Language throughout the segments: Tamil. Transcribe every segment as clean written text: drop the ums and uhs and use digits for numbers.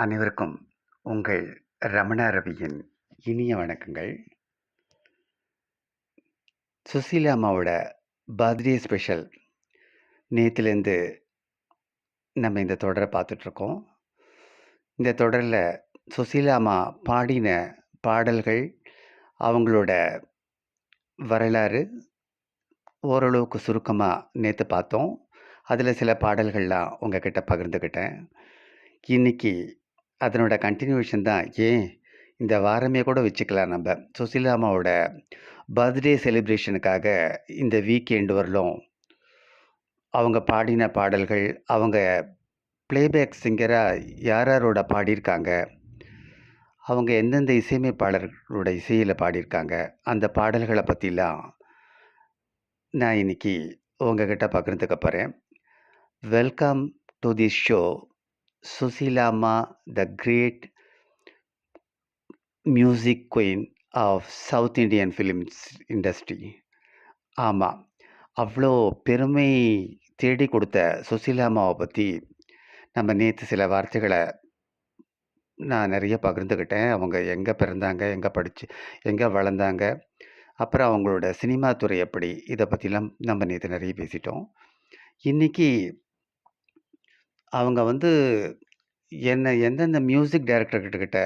அனைவருக்கும் உங்கள் ரமணா ரவியின் இனிய வணக்கங்கள். சுசீலா அம்மாவோட பர்த்டே ஸ்பெஷல் நேற்றுலேருந்து நம்ம இந்த தொடரை பார்த்துட்ருக்கோம். இந்த தொடரில் சுசீலா அம்மா பாடின பாடல்கள், அவங்களோட வரலாறு ஓரளவுக்கு சுருக்கமாக நேற்று பார்த்தோம். அதில் சில பாடல்கள்லாம் உங்ககிட்ட பகிர்ந்துக்கிட்டேன். இன்னைக்கு அதனோட கண்டினியூஷன் தான். ஏன் இந்த வாரமே கூட வச்சுக்கலாம். நம்ம சுசீலா அம்மாவோட பர்த்டே செலிப்ரேஷனுக்காக இந்த வீக்கெண்டு வரலும் அவங்க பாடின பாடல்கள், அவங்க பிளேபேக் சிங்கராக யார் யாரோட பாடியிருக்காங்க, அவங்க எந்தெந்த இசையமைப்பாளர்களோட இசையில் பாடியிருக்காங்க, அந்த பாடல்களை பற்றிலாம் நான் இன்னைக்கு உங்ககிட்ட பகிர்ந்துக்க போகிறேன். Welcome to the show Susheela அம்மா, the great music queen of south Indian films industry. ஆமாம், அவ்வளோ பெருமை தேடி கொடுத்த சுசீலா அம்மாவை பற்றி நம்ம நேற்று சில வார்த்தைகளை நான் நிறைய பகிர்ந்துக்கிட்டேன். அவங்க எங்கே பிறந்தாங்க, எங்கே வளர்ந்தாங்க, அப்புறம் அவங்களோட சினிமா துறை எப்படி, இதை பற்றிலாம் நம்ம நேற்று நிறைய பேசிட்டோம். இன்றைக்கி அவங்க எந்தெந்த மியூசிக் டைரக்டர்கிட்ட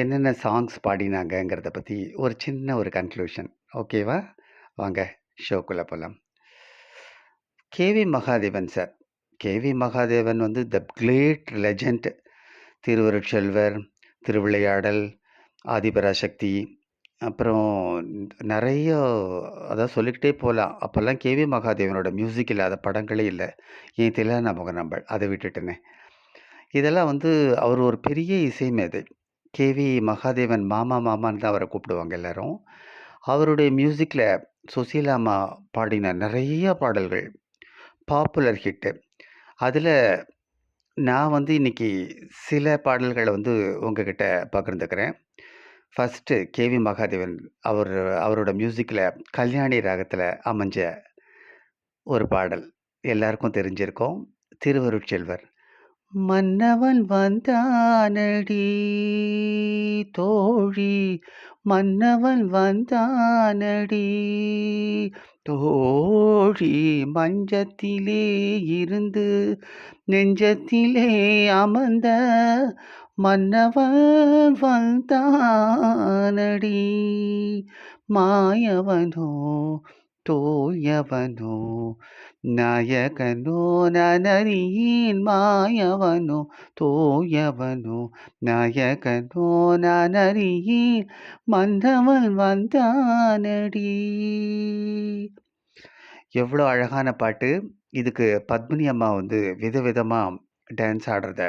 என்னென்ன சாங்ஸ் பாடினாங்கங்கிறத பற்றி ஒரு சின்ன ஒரு கன்க்ளூஷன். ஓகேவா? வாங்க ஷோக்குள்ளே போகலாம். KV Mahadevan sir. KV Mahadevan the great legend. Thiruvarutselvar, Thiruvilaiyadal, Adiparasakthi, அப்புறம் நிறைய, அதாவது சொல்லிக்கிட்டே போகலாம். அப்போல்லாம் கேவி மகாதேவனோட மியூசிக் இல்லாத படங்களே இல்லை. ஏன் தில்லானா முகநம்பள், அதை விட்டுட்டேனே. இதெல்லாம் அவர் ஒரு பெரிய இசை மேதை. கேவி மகாதேவன் மாமான்னு தான் அவரை கூப்பிடுவாங்க எல்லாரும். அவருடைய மியூசிக்கில் சுசீலா அம்மா பாடின நிறைய பாடல்கள் பாப்புலர் ஹிட்டு. அதில் நான் இன்னைக்கு சில பாடல்களை உங்ககிட்ட பகிர்ந்துக்கிறேன். ஃபஸ்ட்டு கேவி மகாதேவன் அவரோட மியூசிக்கில் கல்யாணி ராகத்தில் அமைஞ்ச ஒரு பாடல் எல்லாருக்கும் தெரிஞ்சிருக்கும். திருவருட்செல்வர். மன்னவன் வந்தானடி தோழி, மன்னவன் வந்தானடி தோழி, மஞ்சத்திலே இருந்து நெஞ்சத்திலே அமர்ந்த மன்னவன் வந்தானடி, மாயவனோ தோயவனோ நாயகனோ நனரியின், மாயவனோ தோயவனோ நாயகனோ நனரியின், மன்னவன் வந்தானடி. எவ்வளோ அழகான பாட்டு. இதுக்கு பத்மினி அம்மா விதவிதமாக டான்ஸ் ஆடுறத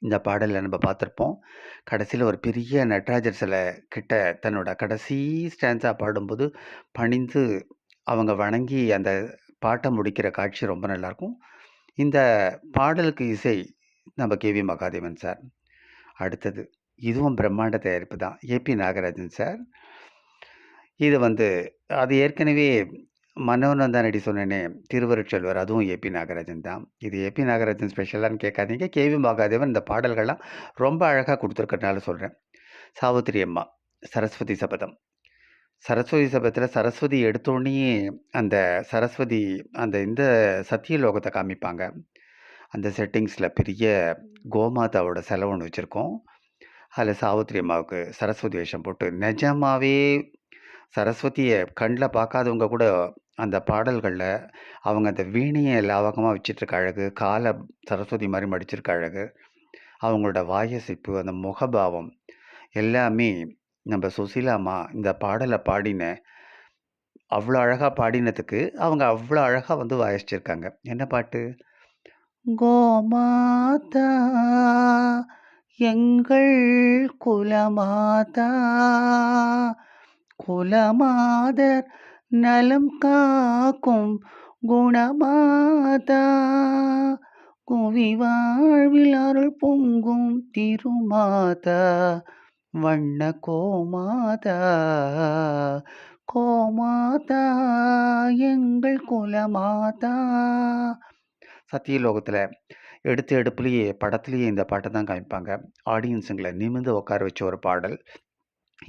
இந்த பாடலில் நம்ம பார்த்துருப்போம். கடைசியில் ஒரு பெரிய நடராஜர் சிலை கிட்ட தன்னோட கடைசி ஸ்டான்ஸாக பாடும்போது பணிந்து அவங்க வணங்கி அந்த பாட்டை முடிக்கிற காட்சி ரொம்ப நல்லாயிருக்கும். இந்த பாடலுக்கு இசை நம்ம கேவி மகாதேவன் சார். அடுத்தது இதுவும் பிரம்மாண்ட தயாரிப்பு தான், ஏபி நாகராஜன் சார். இது அது ஏற்கனவே மனோநந்தானடி சொன்னேனே, திருவருட்செல்வர், அதுவும் ஏபி நாகராஜன் தான். இது ஏபி நாகராஜன் ஸ்பெஷலான்னு கேட்காதீங்க. கேவி மகாதேவன் இந்த பாடல்கள்லாம் ரொம்ப அழகாக கொடுத்துருக்கறனால சொல்கிறேன். சாவித்திரி அம்மா, சரஸ்வதி சபதம். சரஸ்வதி சபதத்தில் சரஸ்வதி எடுத்தோடனே அந்த சரஸ்வதி இந்த சத்தியலோகத்தை காமிப்பாங்க. அந்த செட்டிங்ஸில் பெரிய கோமாதாவோட செலவு ஒன்று வச்சுருக்கோம். அதில் சாவித்திரி அம்மாவுக்கு சரஸ்வதி வேஷம் போட்டு, நிஜமாவே சரஸ்வதியை கண்ணில் பார்க்காதவங்க கூட அந்த பாடல்களில் அவங்க அந்த வீணையை லாவகமாக வச்சிட்ருக்க அழகு, காலை சரஸ்வதி மாதிரி மடிச்சிருக்க அழகு, அவங்களோட வாயசைப்பு, அந்த முகபாவம் எல்லாமே நம்ம சுசீலா அம்மா இந்த பாடலை அவ்வளோ அழகாக பாடினதுக்கு அவங்க அவ்வளோ அழகாக வாசிச்சிருக்காங்க. என்ன பாட்டு? கோமாதா எங்கள் குலமாதா, குலமாதர் நலம் காக்கும் குணமாதா, குவி வாழ்வில் அருள் பொங்கும் திருமாதா, வண்ண கோமாதா, கோமாதா எங்கள் குலமாதா. சத்தியலோகத்தில் எடுத்த எடுப்புலயே படத்திலேயே இந்த பாட்ட தான் காமிப்பாங்க. ஆடியன்ஸுங்கள நிமிர்ந்து உட்கார வச்ச ஒரு பாடல்.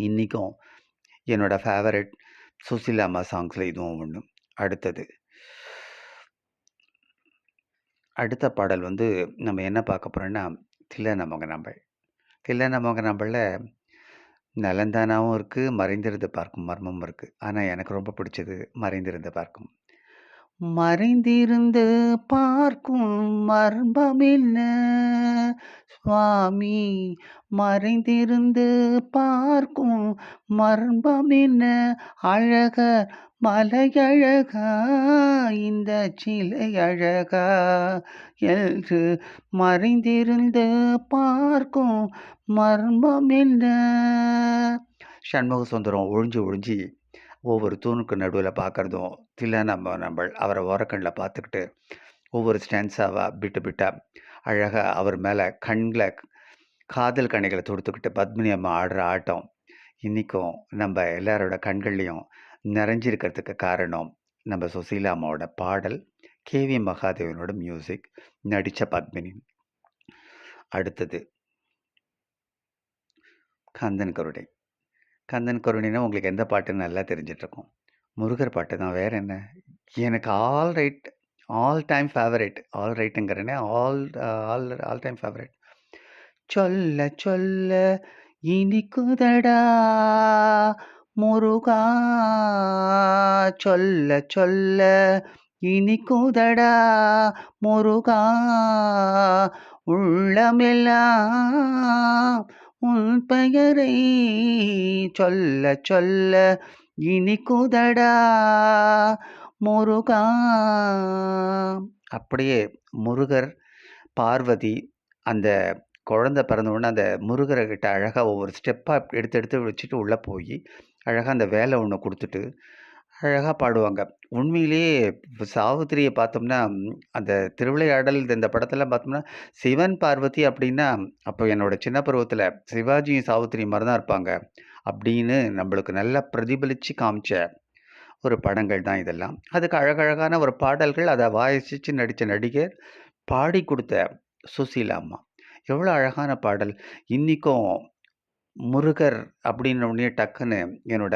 இன்னிக்கும் என்னோட ஃபேவரைட் சுசீலா அம்மா சாங்ஸ்ல இதுவும் ஒண்ணு. அடுத்த பாடல் வந்து நம்ம என்ன பார்க்க போறோம்னா, தில்லைனா மொகனாம்பல். தில்லைனா மொகனாம்பல்ல நலந்தானாவும் இருக்கு, மறைந்திருந்து பார்க்கும் மர்மமும் இருக்கு. ஆனா எனக்கு ரொம்ப பிடிச்சது மறைந்திருந்து பார்க்கும். மறைந்திருந்து பார்க்கும் மர்மமென்ன சுவாமி, மறைந்திருந்து பார்க்கும் மர்மமென்ன அழகர் மலையழகா இந்த சிலை அழகா என்று மறைந்திருந்து பார்க்கும் மர்மமென்ன. சண்முக சுந்தரம் ஒழிஞ்சு ஒழிஞ்சு ஒவ்வொரு தூணுக்கு நடுவில் பார்க்குறதும், நம்ம அவரை ஓரக்கண்ணில் பார்த்துக்கிட்டு ஒவ்வொரு ஸ்டான்ஸாவா பிட்டு பிட்டா அழகாக அவர் மேலே கண்ணில் காதல் கணைகளை தொடுத்துக்கிட்டு பத்மினி அம்மா ஆடுற ஆட்டம் இன்றைக்கும் நம்ம எல்லாரோட கண்கள்லையும் நிறைஞ்சிருக்கிறதுக்கு காரணம் நம்ம சுசீலா அம்மாவோட பாடல், கேவி மகாதேவனோட மியூசிக், நடித்த பத்மினி. அடுத்தது கந்தன் கருணை. கந்தன் கருணைனா உங்களுக்கு எந்த பாட்டுன்னு நல்லா தெரிஞ்சிட்ருக்கும். முருகர் பாட்டு தான், வேற என்ன. எனக்கு all right, all time favourite. All ரைட்டுங்கிறேனே, ஆல் ஆல் டைம் ஃபேவரட். சொல்ல சொல்ல இனிக்குதடா முருகா, சொல்ல சொல்ல இனிக்குதடா முருகா, உள்ளமெல்லாம் உன் பெயரை சொல்ல சொல்ல இனிக்குதடா முருகா. அப்படியே முருகர், பார்வதி அந்த குழந்தை பிறந்த உடனே அந்த முருகரை கிட்ட அழகாக ஒவ்வொரு ஸ்டெப்பாக எடுத்து எடுத்து வச்சுட்டு உள்ளே போய் அழகாக அந்த வேலை ஒன்று கொடுத்துட்டு அழகாக பாடுவாங்க. உண்மையிலேயே சாவித்திரியை பார்த்தோம்னா, அந்த திருவிளையாடல் இந்த படத்தெல்லாம் பார்த்தோம்னா, சிவன் பார்வதி அப்படின்னா, அப்போ என்னோட சின்ன பருவத்தில் சிவாஜியும் சாவித்திரி மாதிரி தான் இருப்பாங்க அப்படின்னு நம்மளுக்கு நல்லா பிரதிபலித்து காமிச்ச ஒரு படங்கள் தான் இதெல்லாம். அதுக்கு அழகழகான ஒரு பாடல்கள், அதை வாசித்து நடித்த நடிகர், பாடி கொடுத்த சுசீலா அம்மா. எவ்வளோ அழகான பாடல். இன்றைக்கும் முருகர் அப்படின்ன உடனே டக்குன்னு என்னோட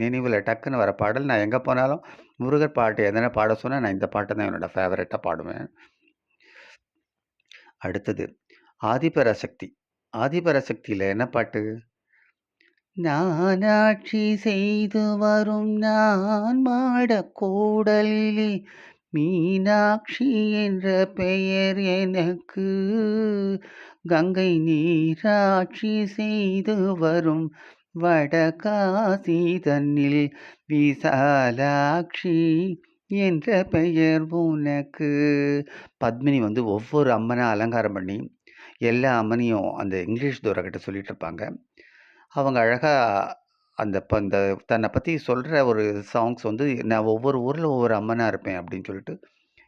நினைவில் டக்குன்னு வர பாடல், நான் எங்கே போனாலும் முருகர் பாட்டு எதனா பாட சொன்னால் நான் இந்த பாட்டை தான் என்னோட ஃபேவரட்டாக பாடுவேன். அடுத்தது ஆதிபராசக்தி. ஆதிபராசக்தியில் என்ன பாட்டு? நானாட்சி செய்து வரும் நான் மாடக் கூடலிலே மீனாட்சி என்ற பெயர் எனக்கு, கங்கை நீராட்சி செய்து வரும் வடகாசி தன்னில் விசாலாட்சி என்ற பெயர் உனக்கு. பத்மினி வந்து ஒவ்வொரு அம்மனை அலங்காரம் பண்ணி எல்லா அம்மனையும் அந்த இங்கிலீஷ் தூரக்கிட்ட சொல்லிட்டு இருப்பாங்க. அவங்க அழகாக அந்த தன்னை பற்றி சொல்கிற ஒரு சாங்ஸ் வந்து, நான் ஒவ்வொரு ஊரில் ஒவ்வொரு அம்மனாக இருப்பேன் அப்படின்னு சொல்லிட்டு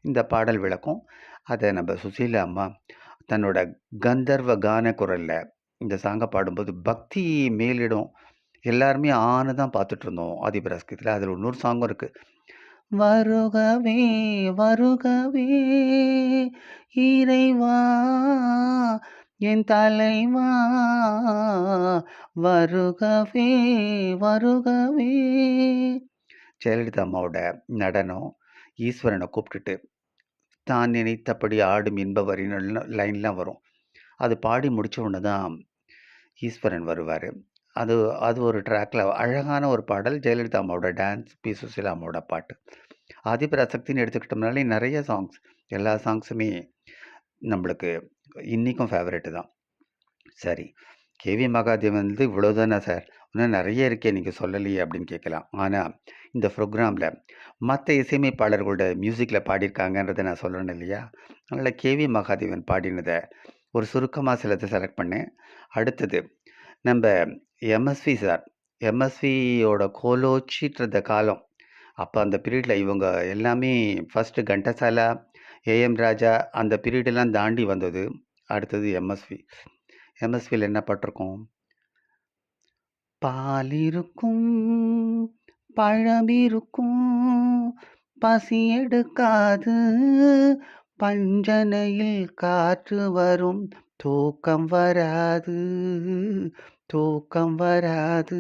இந்த பாடல் விளக்கும். அதை நம்ம சுசீலா அம்மா தன்னோட கந்தர்வ கான குரலில் இந்த சாங்கை பாடும்போது பக்தி மேலிடும். எல்லாருமே ஆன்னு தான் பார்த்துட்டு இருந்தோம் ஆதிபராசக்தியில். அதில் இன்னொரு சாங்கும் இருக்குது. வருகவே வருகவே இறைவா என் தலைவா, வருகவே வருகவே. ஜெயலலிதா அம்மாவோட நடனம், ஈஸ்வரனை கூப்பிட்டுட்டு தான் நினைத்தபடி ஆடும் இன்பவரின்னு லைன்லாம் வரும். அது பாடி முடித்த உடனே தான் ஈஸ்வரன் வருவார். அது அது ஒரு ட்ராக்ல அழகான ஒரு பாடல். ஜெயலலிதா அம்மாவோட டான்ஸ், பி சுசீலா அம்மாவோட பாட்டு. ஆதிபராசக்தின்னு எடுத்துக்கிட்டோம்னாலே நிறைய சாங்ஸ், எல்லா சாங்ஸுமே நம்மளுக்கு இன்றைக்கும் ஃபேவரெட்டு தான். சரி, கேவி மகாதேவன் வந்து இவ்வளோதானா சார், இன்னும் நிறைய இருக்கே நீங்கள் சொல்லலையே அப்படின்னு கேட்கலாம். ஆனால் இந்த ப்ரோக்ராமில் மற்ற இசையமைப்பாளர்களோட மியூசிக்கில் பாடியிருக்காங்கன்றதை நான் சொல்லணும் இல்லையா? அதனால் கேவி மகாதேவன் பாடினதை ஒரு சுருக்கமாக சிலதை செலக்ட் பண்ணேன். அடுத்தது நம்ம எம்எஸ்வி சார், எம்எஸ்வியோட கோலோச்சிட்ருந்த காலம். அப்போ அந்த பீரியடில் இவங்க எல்லாமே ஃபஸ்ட்டு கண்டசாலா, ஏஎம் ராஜா அந்த பீரியடெல்லாம் தாண்டி வந்தது. அடுத்தது எம்எஸ்வி. எம்எஸ்வியில் என்ன பாட்டிருக்கோம்? பால் இருக்கும் பழம் இருக்கும் பசி எடுக்காது பஞ்சனையில் காற்று வரும் தூக்கம் வராது, தூக்கம் வராது.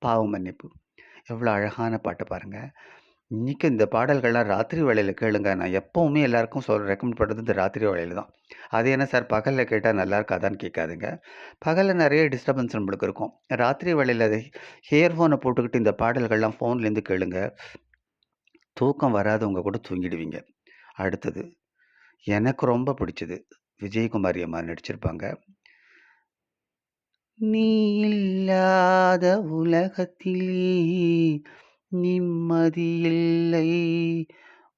பாவ மன்னிப்பு. எவ்வளோ அழகான பாட்டு பாருங்க. இன்னைக்கு இந்த பாடல்கள்லாம் ராத்திரி வேளையில கேளுங்க. நான் எப்பவுமே எல்லாருக்கும் ரெக்கமெண்ட் பண்றது இந்த ராத்திரி வேளையில தான். அது என்ன சார் பகல்ல கேட்டா நல்லா இருக்காதான்னு கேட்காதீங்க. பகல்ல நெறைய டிஸ்டர்பன்ஸ் நம்மளுக்கு இருக்கும். ராத்திரி வேளையில இயர்ஃபோன போட்டுக்கிட்டு இந்த பாடல்கள்லாம் ஃபோன்லேருந்து கேளுங்க. தூக்கம் வராதவங்க கூட தூங்கிடுவீங்க. அடுத்தது, எனக்கு ரொம்ப பிடிச்சது. விஜயகுமாரி அம்மா நடிச்சிருப்பாங்க. நீ இல்லாத உலகத்திலே நிம்மதியில்லை.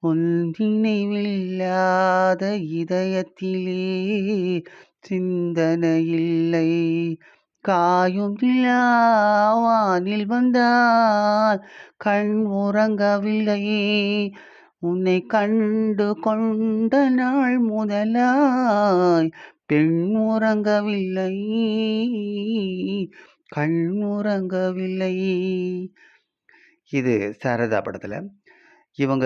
உன் நினைவில்லாத இதயத்திலே சிந்தனையில்லை. காயும் நிலா வானில் வந்தால் கண் உறங்கவில்லை. உன்னை கண்டு கொண்ட நாள் முதலாய் பெண் உறங்கவில்லை, கண் உறங்கவில்லை. இது சாரதா படத்துல. இவங்க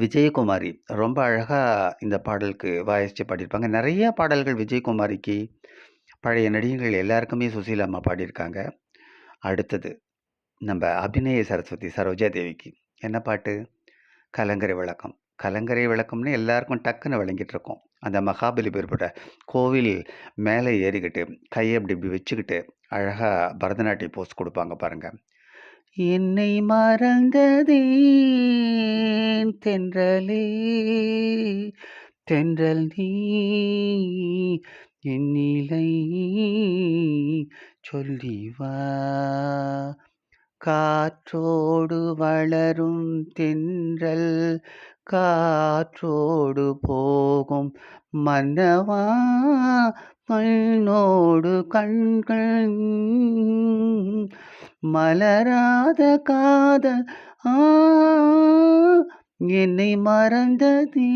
விஜயகுமாரி ரொம்ப அழகா இந்த பாடலுக்கு வாசிச்சு பாடியிருப்பாங்க. நிறைய பாடல்கள் விஜயகுமாரிக்கு, பழைய நடிகைகள் எல்லாருக்குமே சுசீலா அம்மா பாடியிருக்காங்க. அடுத்தது நம்ம அபிநய சரஸ்வதி சரோஜா தேவிக்கு என்ன பாட்டு? கலங்கரை விளக்கம். கலங்கரை விளக்கம்னு எல்லாருக்கும் டக்குன்னு விளங்கிட்டு இருக்கோம். அந்த மகாபலிபுரப்பட்ட கோவில் மேலே ஏறிக்கிட்டு கையை அப்படி இப்படி வச்சுக்கிட்டு அழகா பரதநாட்டிய போஸ் கொடுப்பாங்க பாருங்க. என்னை மறந்ததேன் தென்றலே, தென்றல் நீ என் நிலை சொல்லி வா. காற்றோடு வளரும் தென்றல் காற்றோடு போகும் மன்னவா, மண்ணோடு கண்கள் மலராத காதல் என்னை மறந்ததே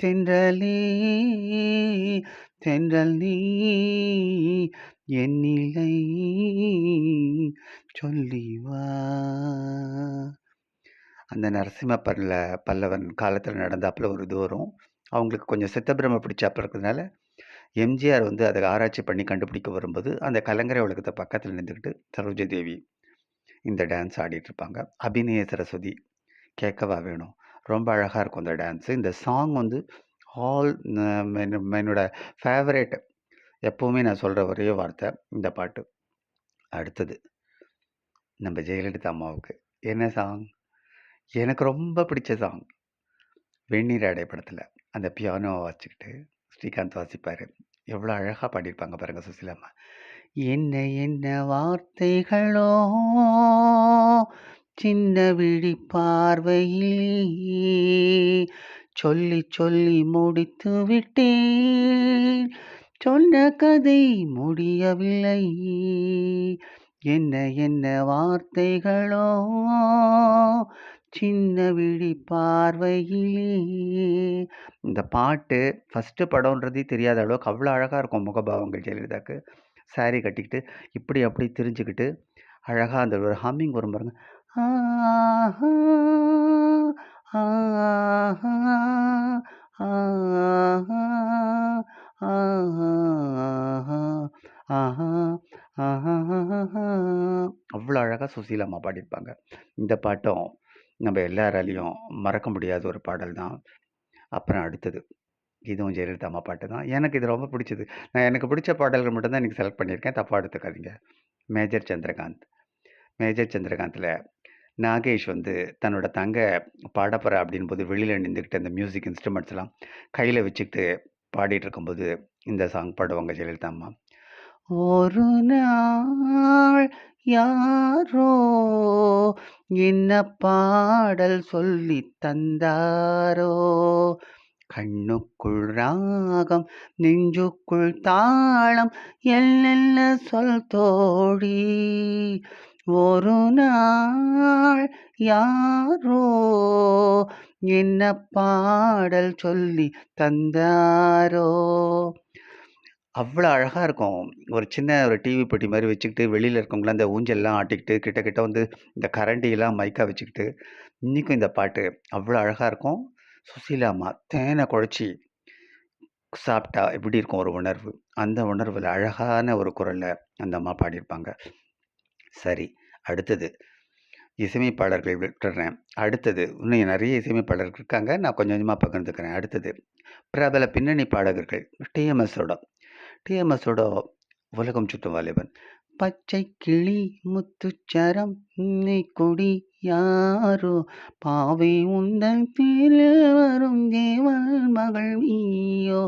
தென்றலே, தென்றல் நீ என் நிலை சொல்லி வா. அந்த நரசிம்ம பல்லவன் காலத்தில் நடந்தாப்புல ஒரு இது வரும். அவங்களுக்கு கொஞ்சம் சித்தப்பிரம பிடிச்சாப்புல இருக்கிறதுனால எம்ஜிஆர் வந்து அதை ஆராய்ச்சி பண்ணி கண்டுபிடிக்க வரும்போது அந்த கலங்கரை விளக்கத்தை பக்கத்தில் நின்றுக்கிட்டு சரோஜா தேவி இந்த டான்ஸ் ஆடிட்டு இருப்பாங்க. அபிநய சரஸ்வதி கேட்கவா வேணும். ரொம்ப அழகாக இருக்கும் அந்த டான்ஸு. இந்த சாங் வந்து ஆல் என்னோட ஃபேவரேட். எப்போவுமே நான் சொல்கிற ஒரே வார்த்தை இந்த பாட்டு. அடுத்தது நம்ம ஜெயலலிதா அம்மாவுக்கு என்ன சாங்? எனக்கு ரொம்ப பிடிச்ச சாங் வெந்நீர் ஆடை படத்தில் அந்த பியானோவை வச்சுக்கிட்டு ஸ்ரீகாந்த் வாசிப்பார். எவ்வளோ அழகாக பாடியிருப்பாங்க பாருங்கள் சுசீலா அம்மா. என்ன என்ன வார்த்தைகளோ சின்ன விழி பார்வையில் சொல்லி சொல்லி முடித்து விட்டேன், சொன்ன கதை முடியவில்லை. என்ன என்ன வார்த்தைகளோ சின்ன விழி பார்வையிலே. இந்த பாட்டு ஃபஸ்ட்டு படம்ன்றதே தெரியாத அளவுக்கு அவ்வளோ அழகாக இருக்கும் முகபாவங்கள் ஜெயலலிதாவுக்கு. சாரி கட்டிக்கிட்டு இப்படி அப்படி திரிஞ்சுக்கிட்டு அழகாக அந்த ஒரு ஹம்மிங் வரும் பாருங்க. ஆஹா, ஆஹா, ஆஹா, ஆஹா, ஆஹா, ஆஹா. அவ்வளோ அழகாக சுசீலா அம்மா பாடியிருப்பாங்க. இந்த பாட்டும் நம்ம எல்லாராலையும் மறக்க முடியாத ஒரு பாடல் தான். அப்புறம் அடுத்தது இதுவும் ஜெயலலிதா அம்மா பாட்டு தான். எனக்கு இது ரொம்ப பிடிச்சது. நான் எனக்கு பிடிச்ச பாடல்கள் மட்டும் தான் இன்றைக்கி செலக்ட் பண்ணியிருக்கேன். தப்பாக எடுத்துக்காதீங்க. மேஜர் சந்திரகாந்த். மேஜர் சந்திரகாந்தில் நாகேஷ் வந்து தன்னோட தங்க பாடப்போற அப்படின்போது வெளியில் நின்றுக்கிட்டு அந்த மியூசிக் இன்ஸ்ட்ருமெண்ட்ஸ்லாம் கையில் வச்சுக்கிட்டு பாடிட்டு இருக்கும்போது இந்த சாங் பாடுவாங்க ஜெயலலிதா அம்மா. ஒரு நாள் யாரோ என்ன பாடல் சொல்லி தந்தாரோ, கண்ணுக்குள் ராகம் நெஞ்சுக்குள் தாளம் என்னென்ன சொல் தோழி. ஒரு நாள் யாரோ என்ன பாடல் சொல்லி தந்தாரோ. அவ்வளோ அழகாக இருக்கும். ஒரு சின்ன ஒரு டிவி பெட்டி மாதிரி வச்சுக்கிட்டு வெளியில் இருக்கவங்களாம் அந்த ஊஞ்சல்லாம் ஆட்டிக்கிட்டு கிட்ட கிட்ட வந்து இந்த கரண்டியெல்லாம் மைக்காக வச்சுக்கிட்டு இன்றைக்கும் இந்த பாட்டு அவ்வளோ அழகாக இருக்கும். சுசீலா அம்மா தேனை குழச்சி சாப்பிட்டா எப்படி இருக்கும் ஒரு உணர்வு, அந்த உணர்வில் அழகான ஒரு குரலில் அந்த அம்மா பாடியிருப்பாங்க. சரி, அடுத்தது இசையமைப்பாளர்கள் விட்டுறேன். அடுத்தது இன்னும் நிறைய இசையமைப்பாளர்கள் இருக்காங்க. நான் கொஞ்சம் கொஞ்சமாக பகிர்ந்துக்கிறேன். அடுத்தது பிரபல பின்னணி பாடகர்கள் டிஎம்எஸோட டிஎம்எஸோட உலகம் சுற்றும் வாலிபன். பச்சை கிளி முத்துச்சரம் நீ கொடி யாரோ பாவை உந்தன் பேரில் வரும் தேவன் மகள் நீயோ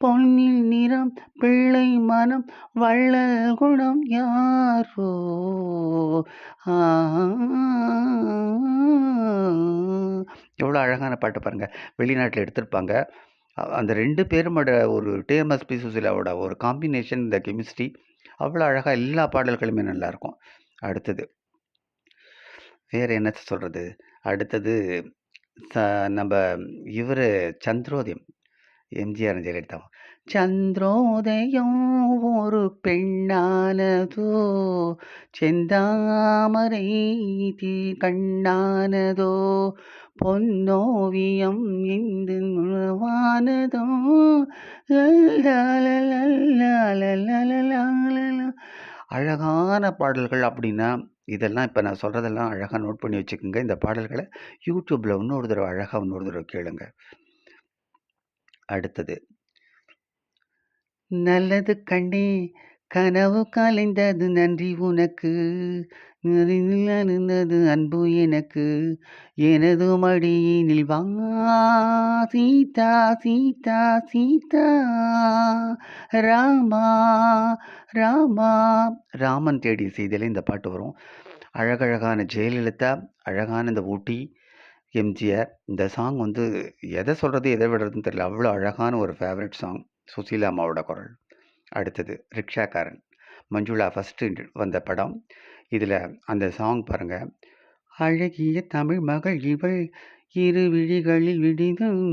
பொன்னில் நிறம் பிள்ளை மனம் வள்ளல் குணம் யாரோ ஆ எவ்வளோ அழகான பாட்டு பாருங்க. வெளிநாட்டில் எடுத்திருப்பாங்க. அந்த 2 பேருமோட ஒரு டிஎம்எஸ் பி சுசீலாவோட ஒரு காம்பினேஷன், இந்த கெமிஸ்ட்ரி அவ்வளோ அழகா எல்லா பாடல்களுமே நல்லாயிருக்கும். அடுத்தது வேற என்னத்த சொல்றது? அடுத்தது நம்ப இவரு சந்திரோதயம். எம்ஜிஆர், ஜெயலலிதா. சந்திரோதயம் ஒரு பெண்ணானதோ செந்தாமரை கண்ணானதோ பொன்னோவியம் இந்து உருவானதோ அழகான பாடல்கள் அப்படின்னா இதெல்லாம் இப்போ நான் சொல்கிறதெல்லாம் அழகாக நோட் பண்ணி வச்சுக்கோங்க. இந்த பாடல்களை யூடியூப்பில் இன்னொரு தடவை அழகாக இன்னொரு தடவை கேளுங்க. அடுத்தது நல்லது கண்டே கனவு கலைந்தது நன்றி உனக்கு அறிந்தது அன்பு எனக்கு எனது மடியினில் வா சீதா சீதா சீதா ராமா ராமா ராமன் தேடிய செய்தியில இந்த பாட்டு வரும். அழகழகான ஜெயலலிதா, அழகான இந்த ஊட்டி எம்ஜிஆர். இந்த சாங் வந்து எதை சொல்கிறது எதை விடுறதுன்னு தெரியல. அவ்வளோ அழகான ஒரு ஃபேவரட் சாங். சுசீலா அம்மாவோட குரல். அடுத்தது ரிக்ஷாக்காரன். மஞ்சுளா ஃபஸ்ட்டு வந்த படம். இதில் அந்த சாங் பாருங்கள். அழகிய தமிழ் மகள் இவள் இரு விழிகளில் விடிதும்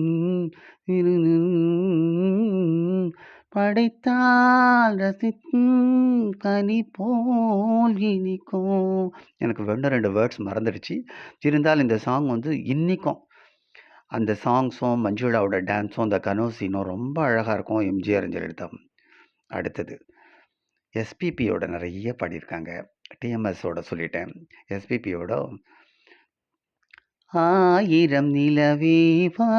படைத்தால் ரசிக்கும் கனி போல் இனிக்கும். எனக்கு 2 வேர்ட்ஸ் மறந்துடுச்சு. இருந்தாலும் இந்த சாங் வந்து இன்னிக்கும் அந்த சாங்ஸும் மஞ்சுளாவோட டான்ஸும் அந்த கனவு சீனும் ரொம்ப அழகாக இருக்கும். எம்ஜிஆர், ஜெயலலிதா. அடுத்தது எஸ்பிபியோட நிறைய பாடியிருக்காங்க. டிஎம்எஸோட சொல்லிட்டேன். எஸ்பிபியோட ஆயிரம் நிலவேவா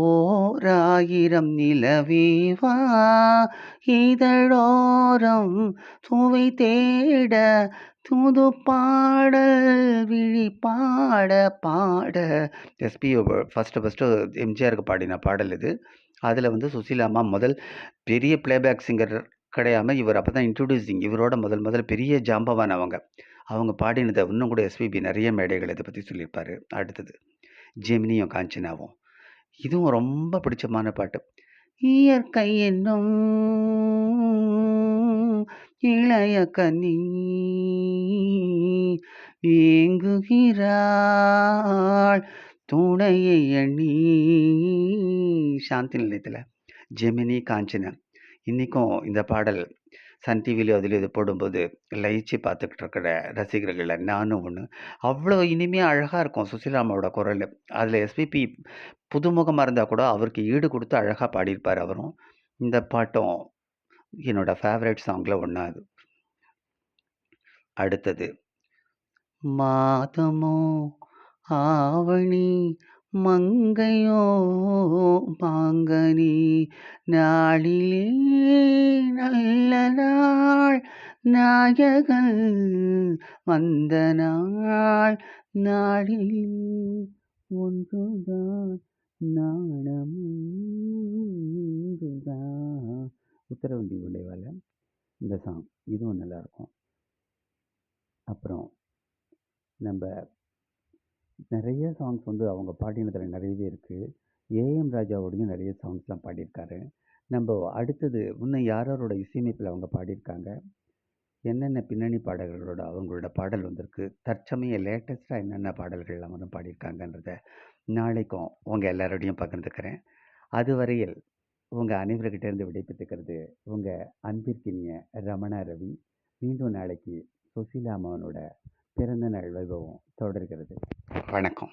ஓராயிரம் நிலவேவா இதழோரம் சுவை தேட தூது பாடல் விழி பாட பாட. எஸ்பிஓ ஃபஸ்ட்டு எம்ஜிஆருக்கு பாடின பாடல் இது. அதில் வந்து சுசீலா அம்மா முதல் பெரிய பிளேபேக் சிங்கர் கிடையாமல் இவர் அப்போ தான் இன்ட்ரடியூசிங். இவரோட முதல் பெரிய ஜாம்பவான் அவங்க பாடினதை இன்னும் கூட எஸ்பிபி நிறைய மேடைகள் இதை பற்றி சொல்லியிருப்பார். அடுத்தது ஜெமினியும் காஞ்சனாவும். இதுவும் ரொம்ப பிடிச்சமான பாட்டு. இயற்கை என்னும் இளைய கனி ஏங்குகிறாள் துணையை எண்ணி. சாந்தி நிலையத்தில் ஜெமினி காஞ்சனா. இன்றைக்கும் இந்த பாடல் சன் டிவிலையோ அதில் இது போடும்போது லயிச்சு பார்த்துக்கிட்டு இருக்கிற ரசிகர்களில் நானும் ஒன்று. அவ்வளோ இனிமையாக அழகாக இருக்கும் சுசீலாமாவோட குரல். அதில் எஸ்பிபி புதுமுகமாக இருந்தால் கூட அவருக்கு ஈடு கொடுத்து அழகாக பாடியிருப்பார் அவரும். இந்த பாட்டும் என்னோட ஃபேவரட் சாங்கில் ஒன்றா அது. அடுத்தது மாதமோ ஆவணி மங்கையோ மாங்கனி நாளிலே நல்ல நாள் நாயகன் வந்த நாள் நாளில் ஒன்றுதான் நாணமுதான். உத்தரவண்டி விளைவால இந்த சாங் இதுவும் நல்லாயிருக்கும். அப்புறம் நம்ம நிறைய சாங்ஸ் வந்து அவங்க பாடினதில் நிறையவே இருக்குது. ஏஎம் ராஜாவோடையும் நிறைய சாங்ஸ்லாம் பாடியிருக்காரு. நம்ம அடுத்தது இன்னும் யாரோட இசையமைப்பில் அவங்க பாடியிருக்காங்க, என்னென்ன பின்னணி பாடகர்களோட அவங்களோட பாடல் வந்திருக்கு, தற்சமய லேட்டஸ்ட்டாக என்னென்ன பாடல்கள் வந்து பாடியிருக்காங்கன்றத நாளைக்கும் உங்கள் எல்லாரோடையும் பகிர்ந்துக்கிறேன். அதுவரையில் உங்கள் அனைவர்கிட்டேருந்து விடைபெற்றுக்கிறது உங்கள் அன்பிற்கினிய ரமணா ரவி. மீண்டும் நாளைக்கு சுசீலா அம்மாவனோட பிறந்த நாள் வைபவம் தொடர்கிறது. வணக்கம்.